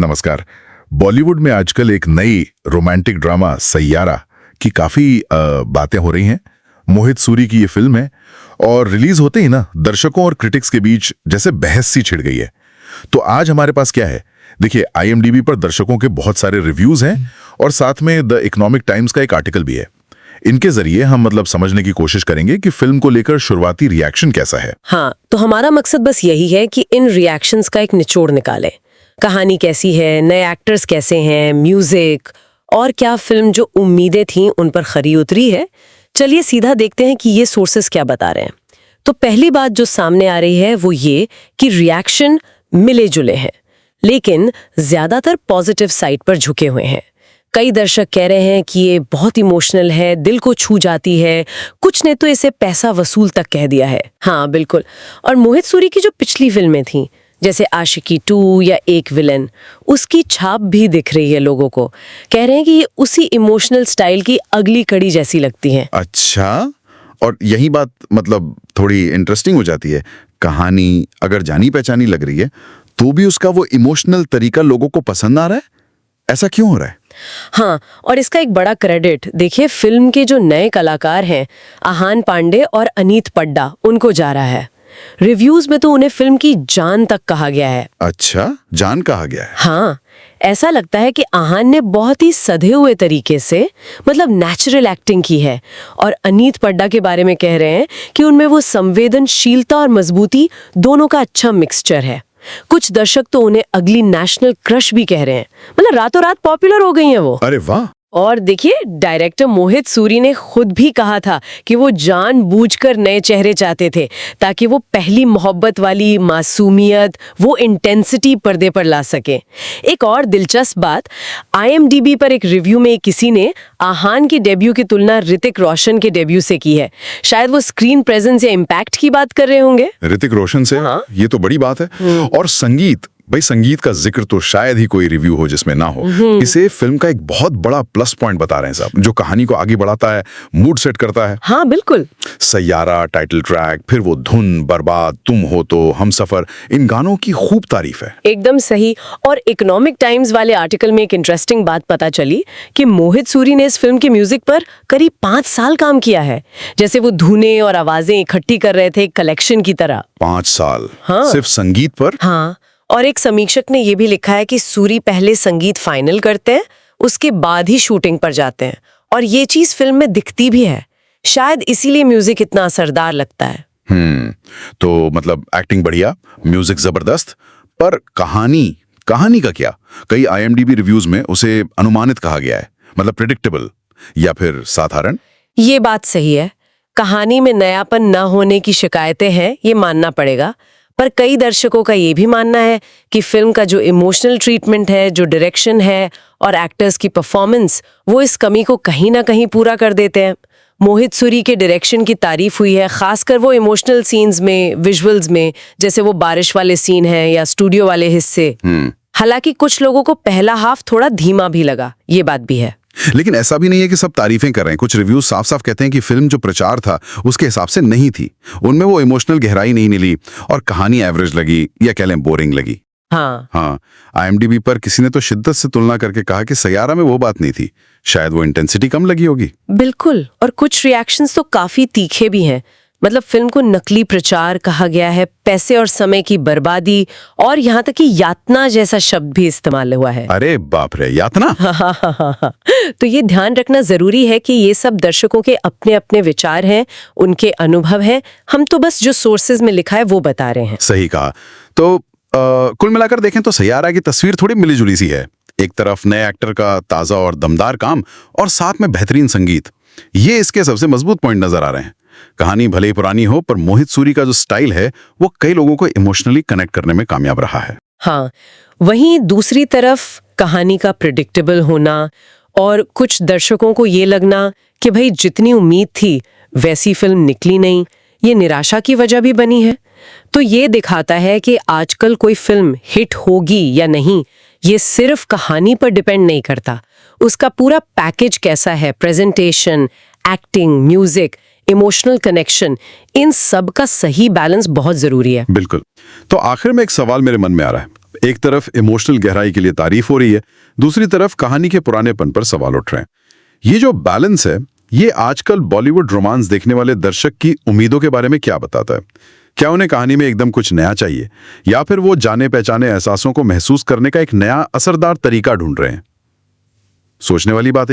नमस्कार। बॉलीवुड में आजकल एक नई रोमांटिक ड्रामा सैयारा की काफी बातें हो रही हैं। मोहित सूरी की ये फिल्म है और रिलीज होते ही ना दर्शकों और क्रिटिक्स के बीच जैसे बहस सी छिड़ गई है। तो आज हमारे पास क्या है, देखिए IMDb पर दर्शकों के बहुत सारे रिव्यूज हैं और साथ में द इकोनॉमिक टाइम्स का एक आर्टिकल भी है। इनके जरिए हम समझने की कोशिश करेंगे कि फिल्म को लेकर शुरुआती रिएक्शन कैसा है। हाँ, तो हमारा मकसद बस यही है कि इन रिएक्शंस का एक निचोड़ निकालें। कहानी कैसी है, नए एक्टर्स कैसे हैं, म्यूजिक और क्या फिल्म जो उम्मीदें थीं उन पर खरी उतरी है। चलिए सीधा देखते हैं कि ये सोर्सेस क्या बता रहे हैं। तो पहली बात जो सामने आ रही है वो ये कि रिएक्शन मिले जुले हैं, लेकिन ज्यादातर पॉजिटिव साइड पर झुके हुए हैं। कई दर्शक कह रहे हैं कि ये बहुत इमोशनल है, दिल को छू जाती है, कुछ ने तो इसे पैसा वसूल तक कह दिया है। हाँ बिल्कुल। और मोहित सूरी की जो पिछली फिल्में थीं जैसे आशिकी 2 या एक विलन, उसकी छाप भी दिख रही है लोगों को। कह रहे हैं कि ये उसी इमोशनल स्टाइल की अगली कड़ी जैसी लगती है। अच्छा, और यही बात थोड़ी इंटरेस्टिंग हो जाती है। कहानी अगर जानी पहचानी लग रही है तो भी उसका वो इमोशनल तरीका लोगों को पसंद आ रहा है। ऐसा क्यों हो रहा है? हाँ, और इसका एक बड़ा क्रेडिट देखिए फिल्म के जो नए कलाकार हैं आहान पांडे और अनीत पड्डा, उनको जा रहा है। रिव्यूज में तो उन्हें फिल्म की जान तक कहा गया है। अच्छा, जान कहा गया है? हाँ, ऐसा लगता है कि आहान ने बहुत ही सधे हुए तरीके से नेचुरल एक्टिंग की है और अनीत पड्डा के बारे में कह रहे हैं कि उनमें वो संवेदनशीलता और मजबूती दोनों का अच्छा मिक्सचर है। कुछ दर्शक तो उन्हें अगली नेशनल क्रश भी कह रहे हैं। रातों रात पॉपुलर हो गई हैं वो। अरे वाह। और देखिए डायरेक्टर मोहित सूरी ने खुद भी कहा था कि वो जानबूझकर नए चेहरे चाहते थे ताकि वो पहली मोहब्बत वाली मासूमियत, वो इंटेंसिटी पर्दे पर ला सके। एक और दिलचस्प बात, IMDb पर एक रिव्यू में किसी ने आहान की डेब्यू की तुलना ऋतिक रोशन के डेब्यू से की है। शायद वो स्क्रीन प्रेजेंस या इम्पैक्ट की बात कर रहे होंगे। ऋतिक रोशन से? हाँ। ये तो बड़ी बात है। और संगीत, भाई संगीत का जिक्र तो शायद ही कोई रिव्यू हो जिसमें ना हो। इसे फिल्म का एक बहुत बड़ा प्लस पॉइंट बता रहे हैं साहब, जो कहानी को आगे बढ़ाता है, मूड सेट करता है। हाँ बिल्कुल। सैयारा टाइटल ट्रैक, फिर वो धुन, बर्बाद, तुम हो तो, हमसफर, इन गानों की खूब तारीफ है। एकदम सही। और इकोनॉमिक टाइम्स वाले आर्टिकल में एक इंटरेस्टिंग बात पता चली कि मोहित सूरी ने इस फिल्म के म्यूजिक पर करीब 5 साल काम किया है। जैसे वो धुनें और आवाजें इकट्ठी कर रहे थे एक कलेक्शन की तरह। 5 साल? हाँ। सिर्फ संगीत पर? हाँ, और एक समीक्षक ने यह भी लिखा है कि सूरी पहले संगीत फाइनल करते हैं, उसके बाद ही शूटिंग पर जाते हैं, और ये चीज फिल्म में दिखती भी है। शायद इसीलिए म्यूजिक इतना असरदार लगता है। तो एक्टिंग बढ़िया, म्यूजिक जबरदस्त, पर कहानी का क्या? कई IMDb रिव्यूज में उसे अनुमानित कहा गया है, प्रेडिक्टेबल या फिर साधारण। ये बात सही है, कहानी में नयापन न होने की शिकायतें हैं, ये मानना पड़ेगा। पर कई दर्शकों का ये भी मानना है कि फिल्म का जो इमोशनल ट्रीटमेंट है, जो डायरेक्शन है और एक्टर्स की परफॉर्मेंस, वो इस कमी को कहीं ना कहीं पूरा कर देते हैं। मोहित सूरी के डायरेक्शन की तारीफ हुई है, खासकर वो इमोशनल सीन्स में, विजुअल्स में, जैसे वो बारिश वाले सीन हैं या स्टूडियो वाले हिस्से। हालांकि कुछ लोगों को पहला हाफ थोड़ा धीमा भी लगा, ये बात भी है। लेकिन ऐसा भी नहीं है कि सब तारीफें कर रहे हैं। कुछ रिव्यूज साफ साफ कहते हैं कि फिल्म जो प्रचार था उसके हिसाब से नहीं थी, उनमें वो इमोशनल गहराई नहीं मिली और कहानी एवरेज लगी या कह लें बोरिंग लगी। हाँ, IMDb पर किसी ने तो शिद्दत से तुलना करके कहा कि सैयारा में वो बात नहीं थी, शायद वो इंटेंसिटी कम लगी होगी। बिल्कुल। और कुछ रिएक्शंस तो काफी तीखे भी हैं। फिल्म को नकली प्रचार कहा गया है, पैसे और समय की बर्बादी, और यहाँ तक कि यातना जैसा शब्द भी इस्तेमाल हुआ है। अरे बाप रे, यातना? हाँ। तो ये ध्यान रखना जरूरी है कि ये सब दर्शकों के अपने अपने विचार हैं, उनके अनुभव हैं। हम तो बस जो सोर्सेज में लिखा है वो बता रहे हैं। सही कहा। तो कुल मिलाकर देखें तो सैयारा की तस्वीर थोड़ी मिली जुली सी है। एक तरफ नए एक्टर का ताजा और दमदार काम और साथ में बेहतरीन संगीत, ये इसके सबसे मजबूत पॉइंट नजर आ रहे हैं। कहानी भले ही पुरानी हो, पर मोहित सूरी का जो स्टाइल है वो कई लोगों को इमोशनली कनेक्ट करने में कामयाब रहा है। हाँ, वहीं दूसरी तरफ कहानी का प्रेडिक्टेबल होना और कुछ दर्शकों को ये लगना कि भाई जितनी उम्मीद थी वैसी फिल्म निकली नहीं, ये निराशा की वजह भी बनी है। तो ये दिखाता है कि आजकल कोई फिल्म हिट होगी या नहीं, ये सिर्फ कहानी पर डिपेंड नहीं करता, उसका पूरा पैकेज कैसा है, presentation, acting, music, emotional connection, इन सब का सही बैलेंस बहुत जरूरी है। बिल्कुल। तो आखिर में एक सवाल मेरे मन में आ रहा है, एक तरफ इमोशनल गहराई के लिए तारीफ हो रही है, दूसरी तरफ कहानी के पुरानेपन पर सवाल उठ रहे हैं। ये जो बैलेंस है, ये आजकल बॉलीवुड रोमांस देखने वाले दर्शक की उम्मीदों के बारे में क्या बताता है? क्या उन्हें कहानी में एकदम कुछ नया चाहिए, या फिर वो जाने पहचाने एहसासों को महसूस करने का एक नया असरदार तरीका ढूंढ रहे हैं? सोचने वाली बात है।